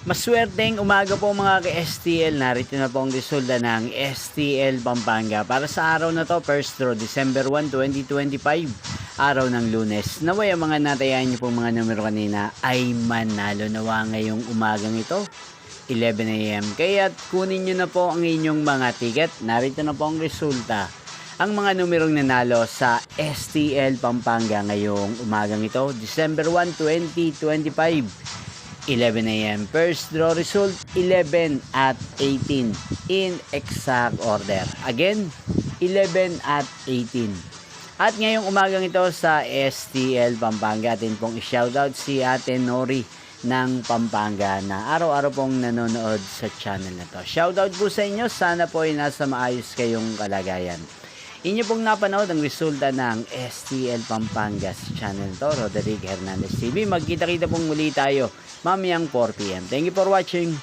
Maswerteng umaga po mga ka-STL. Narito na po ang resulta ng STL Pampanga para sa araw na to, first draw, December 1, 2025, araw ng Lunes. Naway ang mga natayan niyo pong mga numero kanina ay manalo nawa ngayong umagang ito, 11 AM. Kaya kunin niyo na po ang inyong mga ticket. Narito na po ang resulta. Ang mga numerong nanalo sa STL Pampanga ngayong umagang ito, December 1, 2025. 11 AM. First draw result, 11 at 18 in exact order. Again, 11 at 18. At ngayong umagang ito sa STL Pampanga, atin pong i-shoutout si Ate Nori ng Pampanga na araw-araw pong nanonood sa channel na to. Shoutout po sa inyo. Sana po ay nasa maayos kayong kalagayan. Inyo pong napanood ang resulta ng STL Pampanga sa channel to, Roderick Hernandez TV. Magkita-kita pong muli tayo mamayang 4 PM. Thank you for watching.